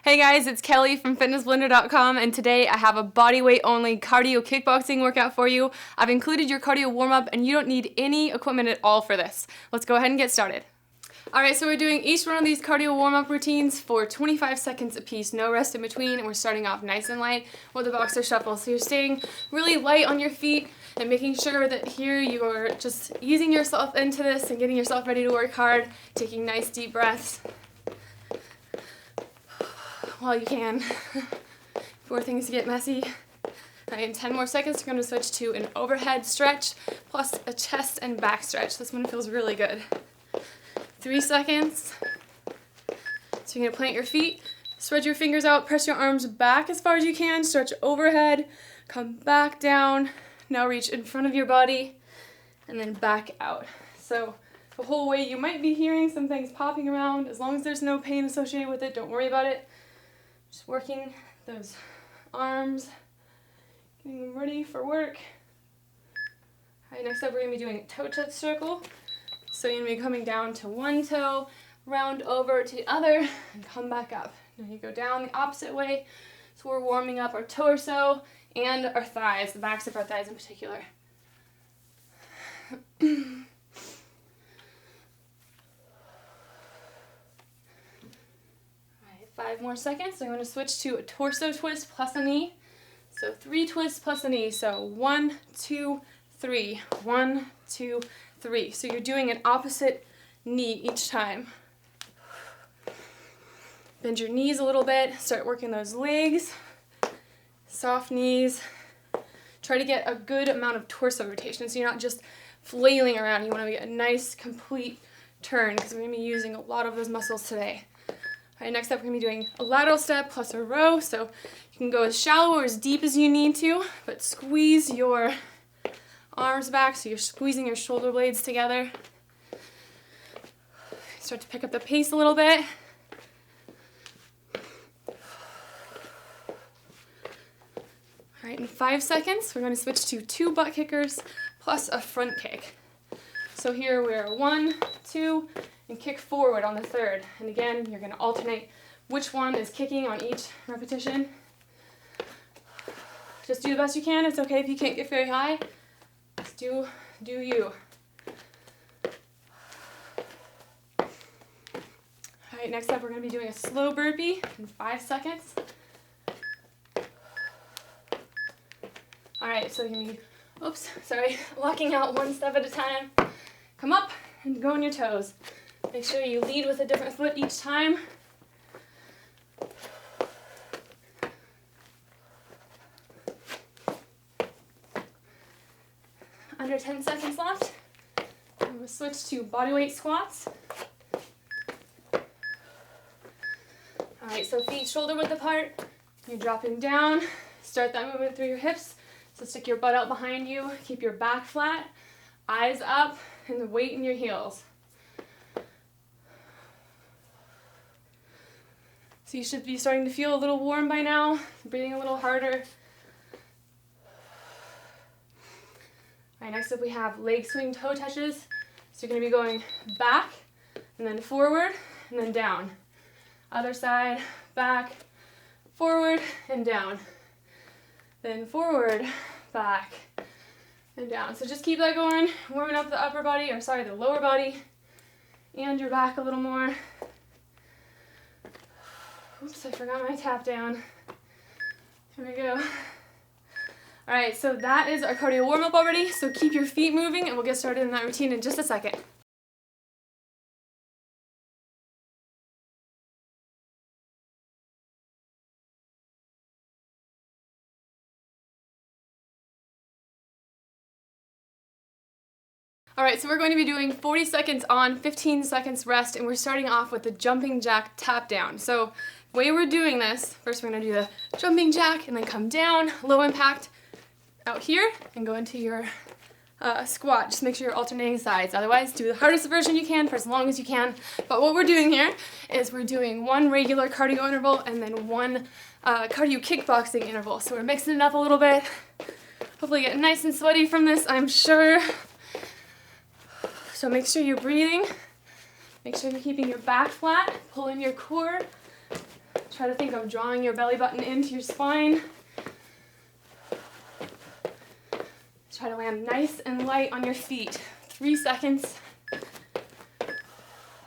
Hey guys, it's Kelly from FitnessBlender.com, and today I have a bodyweight only cardio kickboxing workout for you. I've included your cardio warm-up and you don't need any equipment at all for this. Let's go ahead and get started. Alright, so we're doing each one of these cardio warm-up routines for 25 seconds a piece, no rest in between, and we're starting off nice and light with a boxer shuffle. So you're staying really light on your feet and making sure that here you are just easing yourself into this and getting yourself ready to work hard, taking nice deep breaths while you can before things get messy. Alright, in 10 more seconds, we're going to switch to an overhead stretch plus a chest and back stretch. This one feels really good. 3 seconds. So you're going to plant your feet, spread your fingers out, press your arms back as far as you can, stretch overhead, come back down. Now reach in front of your body and then back out. So the whole way you might be hearing some things popping around. As long as there's no pain associated with it, don't worry about it. Just working those arms, getting them ready for work. All right, next up we're going to be doing a toe touch circle. So you're going to be coming down to one toe, round over to the other, and come back up. Now you go down the opposite way. So we're warming up our torso and our thighs, the backs of our thighs in particular. 5 more seconds. So I'm going to switch to a torso twist plus a knee. So 3 twists plus a knee. So 1, 2, 3. 1, 2, 3. So you're doing an opposite knee each time. Bend your knees a little bit. Start working those legs. Soft knees. Try to get a good amount of torso rotation so you're not just flailing around. You want to get a nice complete turn because we're going to be using a lot of those muscles today. Alright, next up we're going to be doing a lateral step plus a row. So you can go as shallow or as deep as you need to, but squeeze your arms back so you're squeezing your shoulder blades together. Start to pick up the pace a little bit. Alright, in 5 seconds we're going to switch to 2 butt kickers plus a front kick. So here we're 1, 2, and kick forward on the third. And again, you're going to alternate which one is kicking on each repetition. Just do the best you can. It's okay if you can't get very high. Just do you. Alright, next up we're going to be doing a slow burpee in 5 seconds. Alright, so you're going to be, locking out one step at a time. Come up and go on your toes. Make sure you lead with a different foot each time. Under 10 seconds left. I'm going to switch to bodyweight squats. Alright, so feet shoulder width apart. You're dropping down. Start that movement through your hips. So stick your butt out behind you. Keep your back flat. Eyes up and the weight in your heels. So you should be starting to feel a little warm by now, breathing a little harder. All right, next up we have leg swing toe touches. So you're going to be going back and then forward and then down. Other side, back, forward and down. Then forward, back and down. So just keep that going, warming up the the lower body and your back a little more. Oops, I forgot my tap down. Here we go. Alright, so that is our cardio warm-up already, so keep your feet moving and we'll get started in that routine in just a second. Alright, so we're going to be doing 40 seconds on, 15 seconds rest, and we're starting off with the jumping jack tap down. So the way we're doing this, first we're going to do the jumping jack and then come down, low impact out here, and go into your squat. Just make sure you're alternating sides. Otherwise, do the hardest version you can for as long as you can. But what we're doing here is we're doing 1 regular cardio interval and then 1 cardio kickboxing interval. So we're mixing it up a little bit. Hopefully get nice and sweaty from this, I'm sure. So make sure you're breathing. Make sure you're keeping your back flat. Pull in your core. Try to think of drawing your belly button into your spine. Try to land nice and light on your feet. 3 seconds.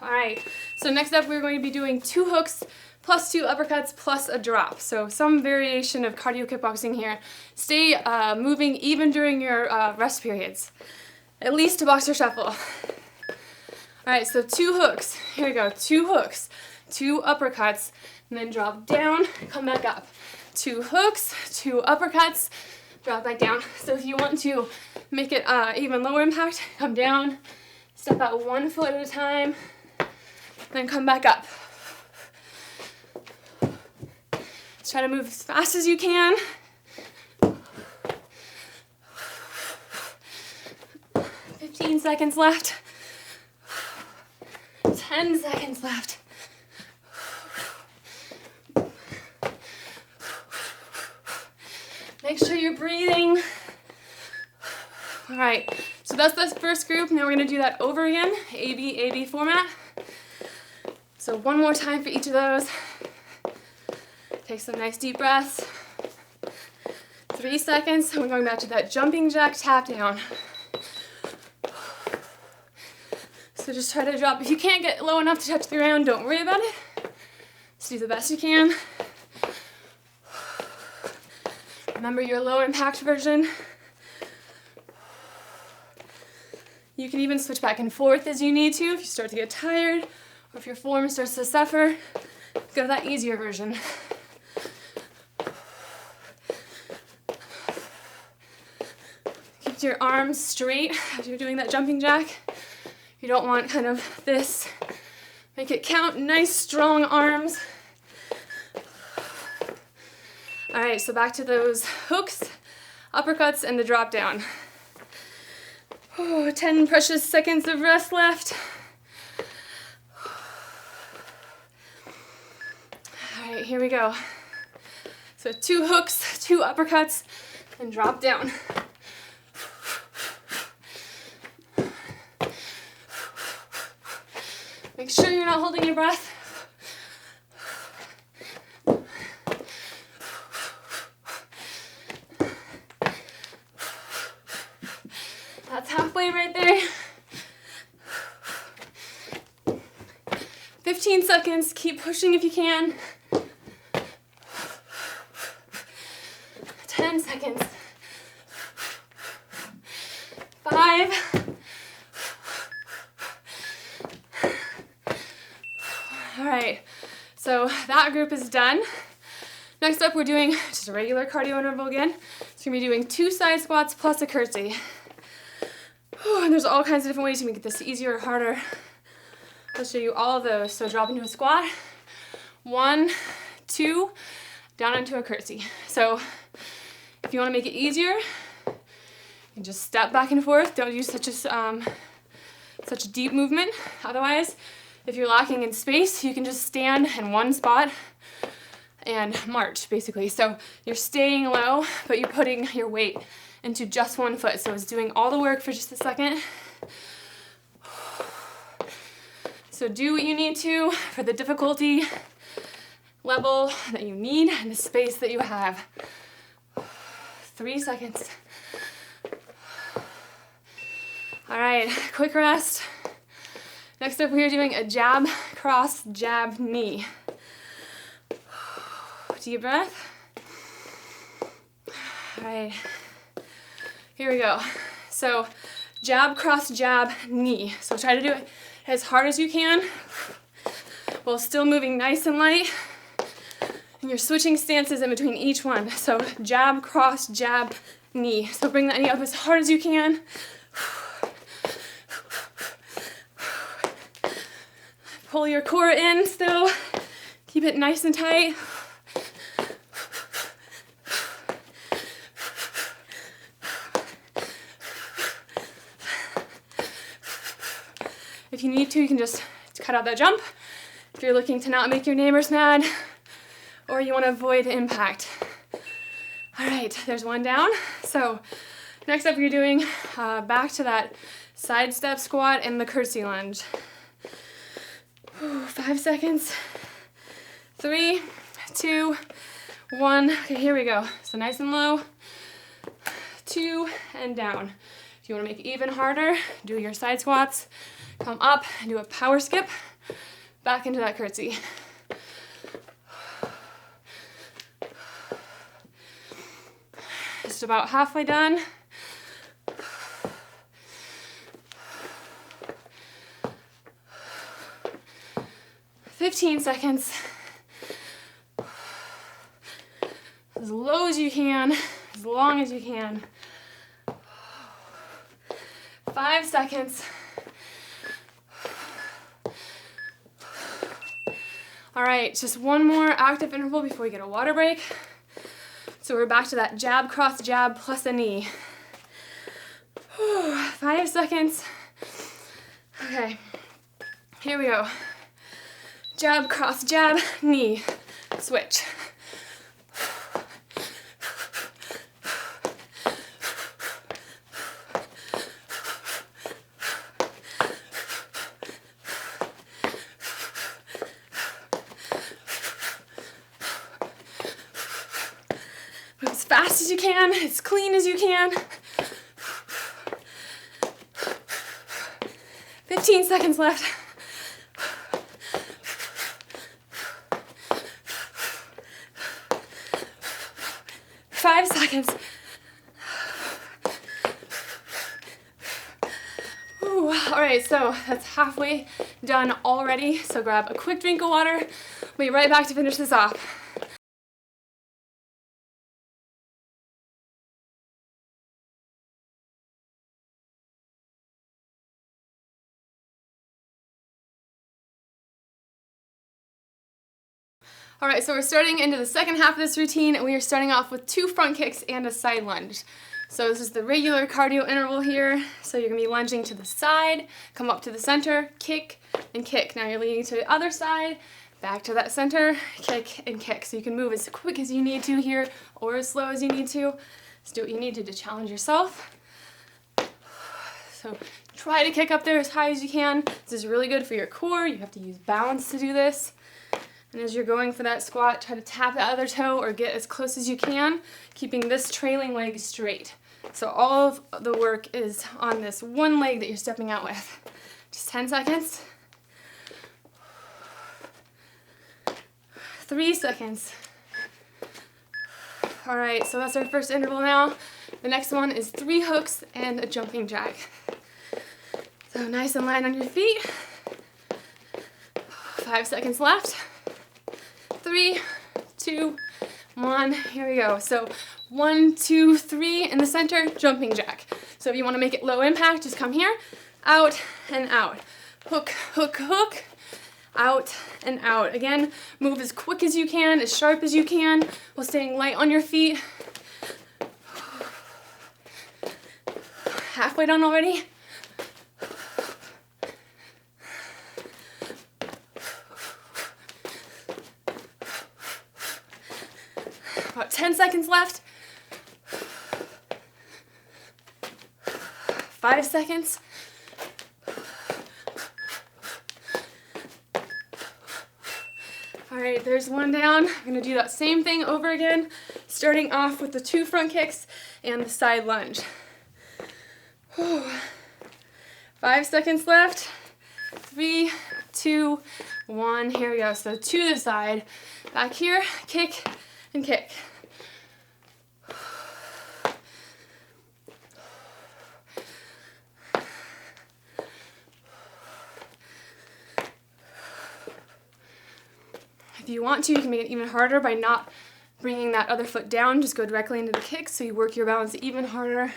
All right, so next up we're going to be doing 2 hooks plus 2 uppercuts plus a drop. So some variation of cardio kickboxing here. Stay moving even during your rest periods. At least a boxer shuffle. All right, so 2 hooks. Here we go, 2 hooks, 2 uppercuts, and then drop down, come back up. 2 hooks, 2 uppercuts, drop back down. So if you want to make it even lower impact, come down, step out 1 foot at a time, then come back up. Just try to move as fast as you can. 15 seconds left. 10 seconds left. Make sure you're breathing. All right, so that's the first group. Now we're gonna do that over again, AB format. So 1 more time for each of those. Take some nice deep breaths. 3 seconds, and we're going back to that jumping jack tap down. So just try to drop. If you can't get low enough to touch the ground, don't worry about it. Just do the best you can. Remember your low impact version. You can even switch back and forth as you need to if you start to get tired or if your form starts to suffer. Go to that easier version. Keep your arms straight as you're doing that jumping jack. You don't want kind of this. Make it count. Nice, strong arms. All right, so back to those hooks, uppercuts, and the drop down. 10 precious seconds of rest left. All right, here we go. So 2 hooks, 2 uppercuts, and drop down. Make sure you're not holding your breath. That's halfway right there. 15 seconds, keep pushing if you can. 10 seconds. 5. All right, so that group is done. Next up, we're doing just a regular cardio interval again. So we're gonna be doing 2 side squats plus a curtsy. And there's all kinds of different ways to make this easier or harder. I'll show you all of those. So drop into a squat, 1, 2, down into a curtsy. So if you want to make it easier, you can just step back and forth. Don't use such a deep movement. Otherwise, if you're lacking in space, you can just stand in one spot and march, basically. So you're staying low, but you're putting your weight into just 1 foot. So it's doing all the work for just a second. So do what you need to for the difficulty level that you need and the space that you have. 3 seconds. All right, quick rest. Next up, we are doing a jab, cross, jab, knee. Deep breath. All right, here we go. So jab, cross, jab, knee. So try to do it as hard as you can while still moving nice and light. And you're switching stances in between each one. So jab, cross, jab, knee. So bring that knee up as hard as you can. Pull your core in still. Keep it nice and tight. If you need to, you can just cut out that jump. If you're looking to not make your neighbors mad, or you want to avoid impact. All right, there's one down. So next up, you're doing back to that side step squat and the curtsy lunge. 5 seconds. 3, 2, 1. Okay, here we go. So nice and low, 2, and down. If you want to make it even harder, do your side squats, come up and do a power skip, back into that curtsy. Just about halfway done. "15 seconds. As low as you can, as long as you can. 5 seconds. All right, just one more active interval before we get a water break. So we're back to that jab, cross, jab, plus a knee. 5 seconds. Okay, here we go. Jab, cross, jab, knee, switch. Move as fast as you can, as clean as you can. 15 seconds left. 5 seconds. Ooh, all right, so that's halfway done already. So grab a quick drink of water. We'll be right back to finish this off. All right, so we're starting into the second half of this routine, and we are starting off with 2 front kicks and a side lunge. So this is the regular cardio interval here. So you're gonna be lunging to the side, come up to the center, kick, and kick. Now you're leaning to the other side, back to that center, kick, and kick. So you can move as quick as you need to here, or as slow as you need to. Just do what you need to challenge yourself. So try to kick up there as high as you can. This is really good for your core. You have to use balance to do this. And as you're going for that squat, try to tap the other toe or get as close as you can, keeping this trailing leg straight. So all of the work is on this one leg that you're stepping out with. Just 10 seconds. 3 seconds. All right, so that's our first interval now. The next one is 3 hooks and a jumping jack. So nice and light on your feet. 5 seconds left. 3, 2, 1, here we go. So 1, 2, 3 in the center, jumping jack. So if you want to make it low impact, just come here, out and out. Hook, hook, hook, out and out. Again, move as quick as you can, as sharp as you can, while staying light on your feet. Halfway done already. About 10 seconds left. 5 seconds. All right, there's one down. I'm gonna do that same thing over again, starting off with the 2 front kicks and the side lunge. 5 seconds left. 3, 2, 1. Here we go. So to the side, back here, kick and kick. If you want to, you can make it even harder by not bringing that other foot down. Just go directly into the kick so you work your balance even harder.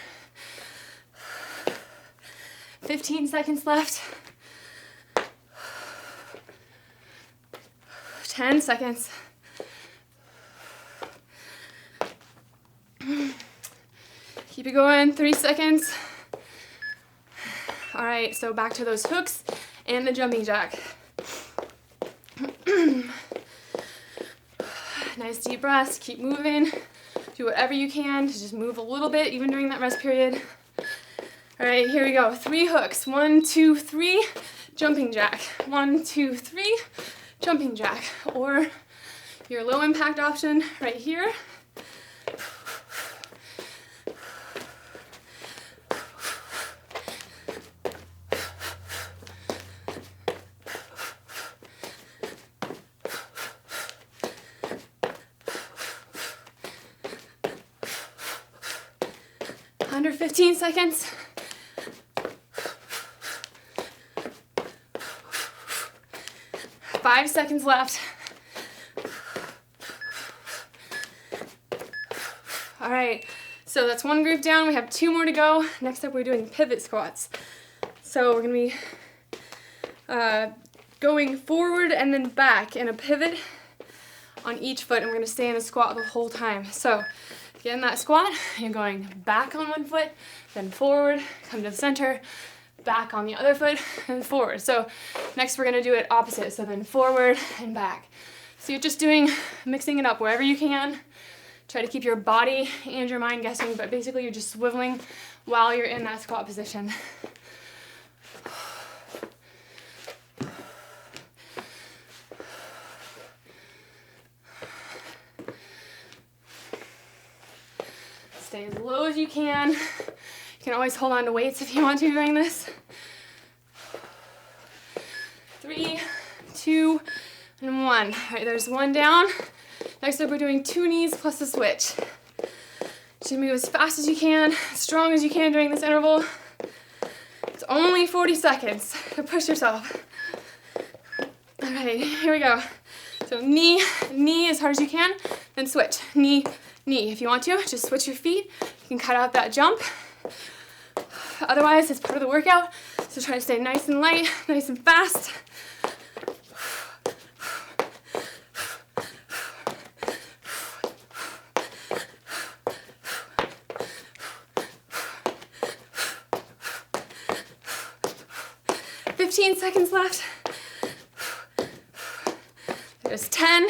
15 seconds left. 10 seconds. Keep it going, 3 seconds. All right, so back to those hooks and the jumping jack. Nice deep breaths, keep moving. Do whatever you can to just move a little bit, even during that rest period. All right, here we go. 3 hooks, 1, 2, 3, jumping jack. 1, 2, 3, jumping jack. Or Your low impact option right here. Under 15 seconds. Five seconds left. All right, so that's one group down. We have 2 more to go. Next up, we're doing pivot squats. So we're gonna be going forward and then back in a pivot on each foot, and we're gonna stay in a squat the whole time. So get in that squat, you're going back on one foot, then forward, come to the center, back on the other foot, and forward. So next we're gonna do it opposite, so then forward and back. So you're just mixing it up wherever you can. Try to keep your body and your mind guessing, but basically you're just swiveling while you're in that squat position. Stay as low as you can. You can always hold on to weights if you want to during this. 3, 2, and 1. All right, there's one down. Next up, we're doing 2 knees plus a switch. Just move as fast as you can, as strong as you can during this interval. It's only 40 seconds, so push yourself. All right, here we go. So knee as hard as you can, then switch. Knee. If you want to, just switch your feet. You can cut out that jump. Otherwise, it's part of the workout, so try to stay nice and light, nice and fast. Seconds left. There's 10.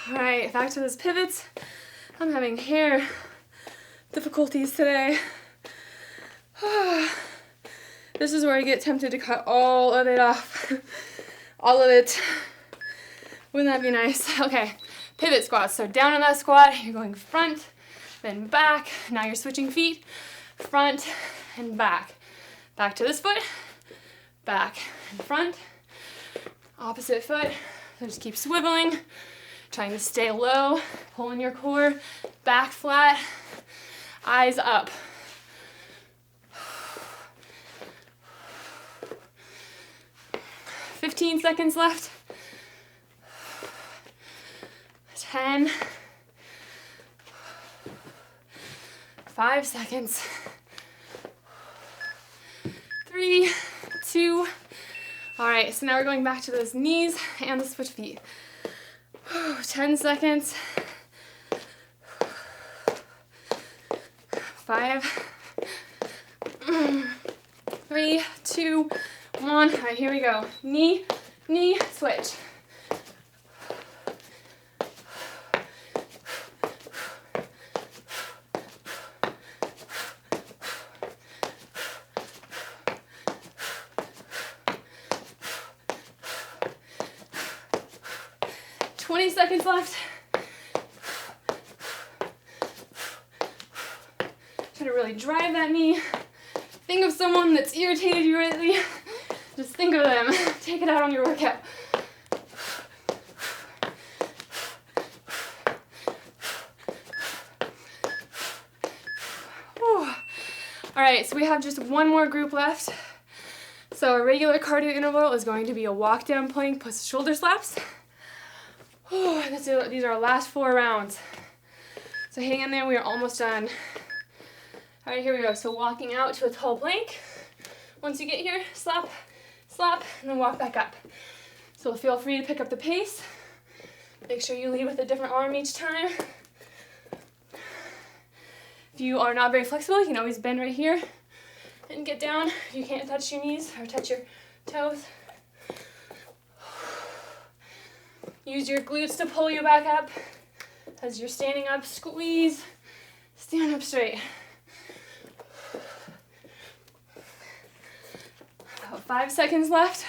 All right, back to those pivots. I'm having hair difficulties today. This is where I get tempted to cut all of it off. All of it. Wouldn't that be nice? Okay. Pivot squats. So down in that squat, you're going front, then back. Now you're switching feet, front and back. Back to this foot, back and front. Opposite foot. So just keep swiveling, trying to stay low, pulling your core, back flat, eyes up. "15 seconds left. 10, 5 seconds, 3, 2. All right, so now we're going back to those knees and the switch feet. 10 seconds, 5, 3, 2, 1. All right, here we go. Knee, switch. 20 seconds left. Try to really drive that knee. Think of someone that's irritated you lately. Just think of them. Take it out on your workout. Whew. All right, so we have just one more group left. So a regular cardio interval is going to be a walk down plank plus shoulder slaps. These are our last 4 rounds. So hang in there, we are almost done. All right, here we go. So walking out to a tall plank. Once you get here, slap, and then walk back up. So feel free to pick up the pace. Make sure you lead with a different arm each time. If you are not very flexible, you can always bend right here and get down. If you can't touch your knees or touch your toes. Use your glutes to pull you back up. As you're standing up, squeeze, stand up straight. 5 seconds left.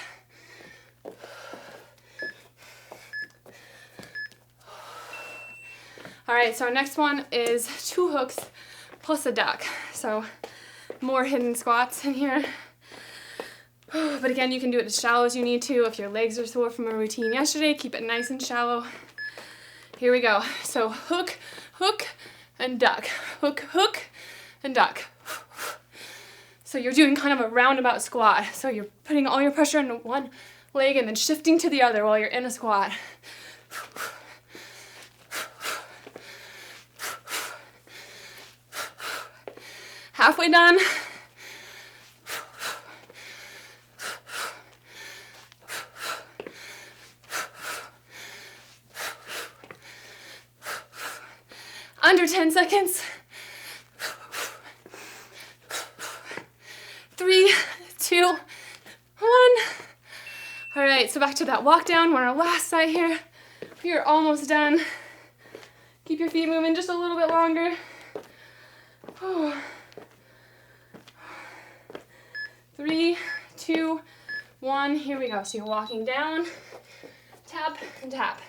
All right, so our next one is 2 hooks plus a duck. So more hidden squats in here. But again, you can do it as shallow as you need to. If your legs are sore from a routine yesterday, keep it nice and shallow. Here we go. So hook, hook, and duck. Hook, hook, and duck. So you're doing kind of a roundabout squat. So you're putting all your pressure into one leg and then shifting to the other while you're in a squat. Halfway done. Under 10 seconds. 3, 2, 1. All right, so back to that walk down. We're on our last side here. We are almost done. Keep your feet moving just a little bit longer. 3, 2, 1. Here we go. So you're walking down, tap, and tap.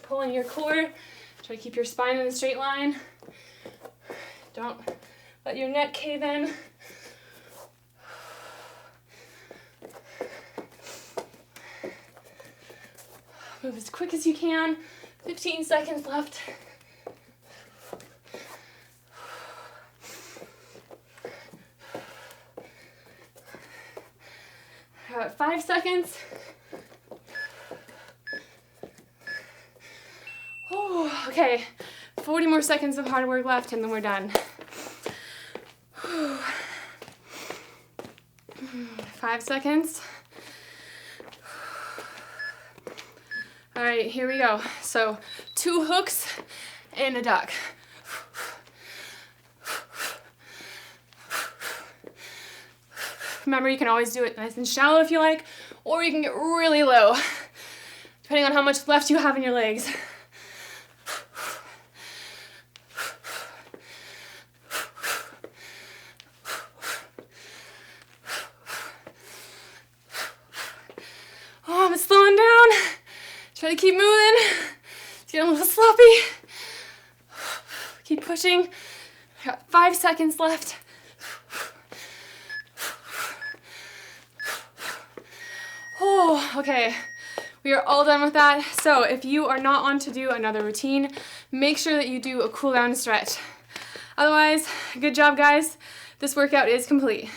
Pulling your core. Try to keep your spine in a straight line. Don't let your neck cave in. Move as quick as you can. 15 seconds left. Got 5 seconds. Okay, 40 more seconds of hard work left and then we're done. 5 seconds. All right, here we go. So 2 hooks and a duck. Remember, you can always do it nice and shallow if you like, or you can get really low, depending on how much left you have in your legs. It's slowing down. Try to keep moving. It's getting a little sloppy. Keep pushing. Got 5 seconds left. Oh, okay. We are all done with that. So if you are not on to do another routine, make sure that you do a cool down stretch. Otherwise, good job, guys. This workout is complete.